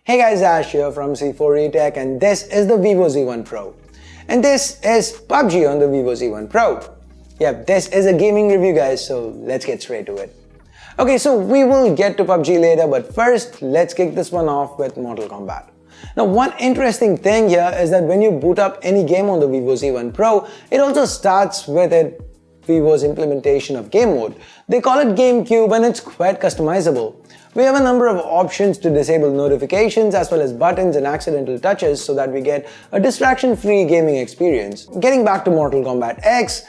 Hey guys, Ash here from C4E Tech, and this is the Vivo Z1 Pro. And this is PUBG on the Vivo Z1 Pro. Yep, this is a gaming review guys, so let's get straight to it. Okay, so we will get to PUBG later, but first let's kick this one off with Mortal Kombat. Now one interesting thing here is that when you boot up any game on the Vivo Z1 Pro, it also starts with Vivo's implementation of game mode. They call it GameCube and it's quite customizable. We have a number of options to disable notifications as well as buttons and accidental touches so that we get a distraction-free gaming experience. Getting back to Mortal Kombat X,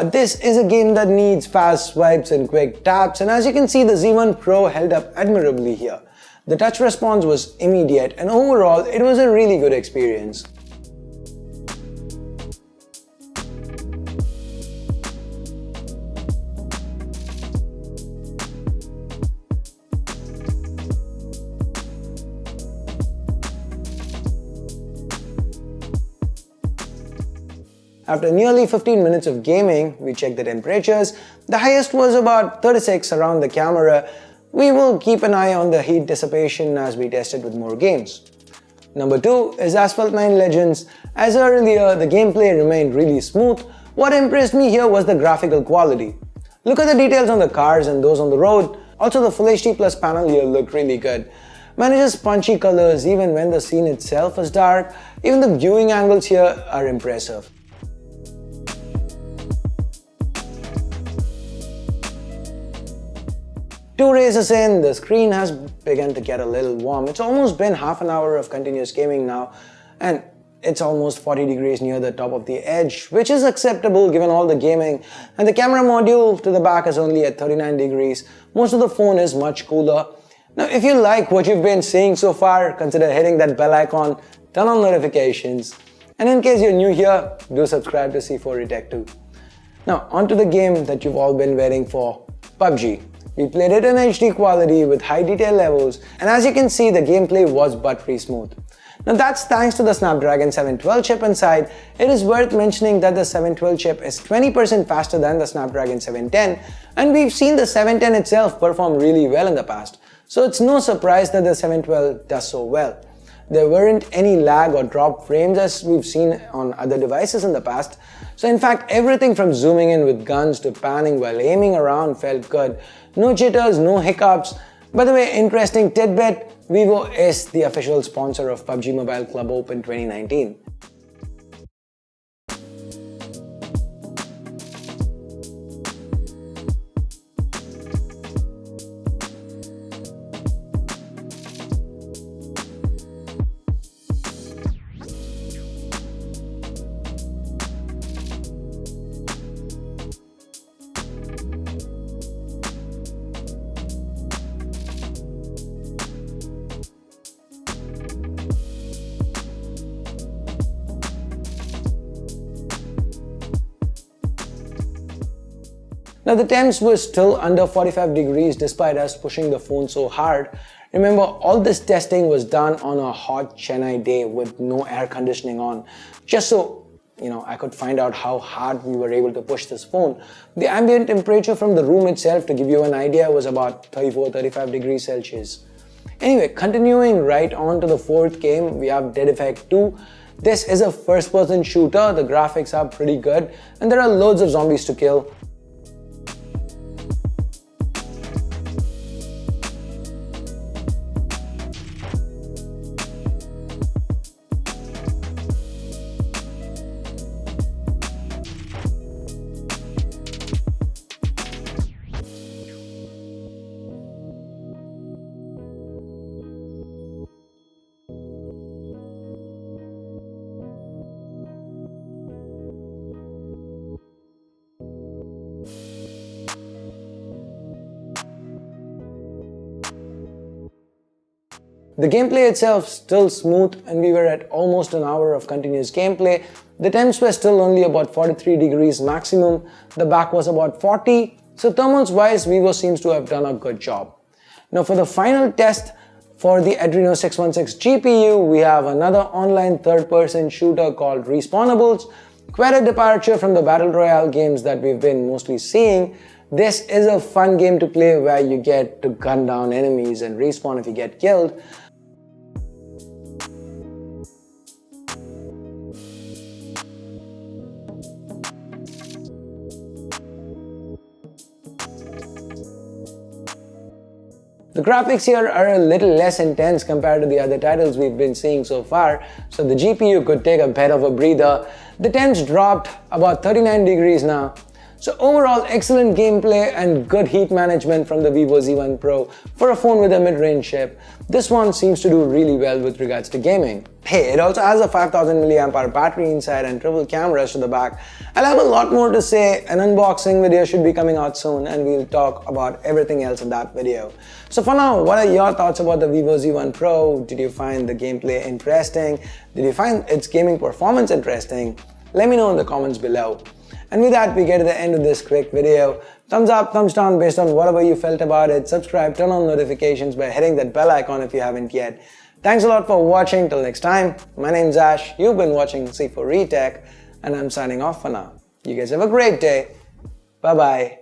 this is a game that needs fast swipes and quick taps, and as you can see, the Z1 Pro held up admirably here. The touch response was immediate and overall it was a really good experience. After nearly 15 minutes of gaming, we checked the temperatures. The highest was about 36 around the camera. We will keep an eye on the heat dissipation as we test it with more games. Number 2 is Asphalt 9 Legends. As earlier, the gameplay remained really smooth. What impressed me here was the graphical quality. Look at the details on the cars and those on the road. Also, the Full HD Plus panel here looked really good. Manages punchy colors even when the scene itself is dark. Even the viewing angles here are impressive. Two races in, the screen has begun to get a little warm. It's almost been half an hour of continuous gaming now, and it's almost 40 degrees near the top of the edge, which is acceptable given all the gaming. And the camera module to the back is only at 39 degrees. Most of the phone is much cooler. Now, if you like what you've been seeing so far, consider hitting that bell icon, turn on notifications, and in case you're new here, do subscribe to C4E Tech too. Now, onto the game that you've all been waiting for, PUBG. We played it in HD quality with high detail levels, and as you can see, the gameplay was buttery smooth. Now that's thanks to the Snapdragon 712 chip inside. It is worth mentioning that the 712 chip is 20% faster than the Snapdragon 710, and we've seen the 710 itself perform really well in the past, so it's no surprise that the 712 does so well. There weren't any lag or drop frames as we've seen on other devices in the past. So in fact, everything from zooming in with guns to panning while aiming around felt good. No jitters, no hiccups. By the way, interesting tidbit, Vivo is the official sponsor of PUBG Mobile Club Open 2019. Now the temps were still under 45 degrees despite us pushing the phone so hard. Remember, all this testing was done on a hot Chennai day with no air conditioning on, just so I could find out how hard we were able to push this phone. The ambient temperature from the room itself, to give you an idea, was about 34-35 degrees Celsius. Anyway, continuing right on to the fourth game, we have Dead Effect 2. This is a first-person shooter, the graphics are pretty good, and there are loads of zombies to kill. The gameplay itself still smooth, and we were at almost an hour of continuous gameplay. The temps were still only about 43 degrees maximum. The back was about 40. So thermals wise, Vivo seems to have done a good job. Now for the final test, for the Adreno 616 GPU, we have another online third-person shooter called Respawnables. Quite a departure from the Battle Royale games that we've been mostly seeing. This is a fun game to play where you get to gun down enemies and respawn if you get killed. The graphics here are a little less intense compared to the other titles we've been seeing so far, so the GPU could take a bit of a breather. The temps dropped about 39 degrees now. So overall, excellent gameplay and good heat management from the Vivo Z1 Pro for a phone with a mid-range chip. This one seems to do really well with regards to gaming. Hey, it also has a 5000 mAh battery inside and triple cameras to the back. I'll have a lot more to say. An unboxing video should be coming out soon and we'll talk about everything else in that video. So for now, what are your thoughts about the Vivo Z1 Pro? Did you find the gameplay interesting? Did you find its gaming performance interesting? Let me know in the comments below. And with that, we get to the end of this quick video. Thumbs up, thumbs down based on whatever you felt about it. Subscribe, turn on notifications by hitting that bell icon if you haven't yet. Thanks a lot for watching. Till next time, my name's Ash. You've been watching C4E Tech, and I'm signing off for now. You guys have a great day. Bye-bye.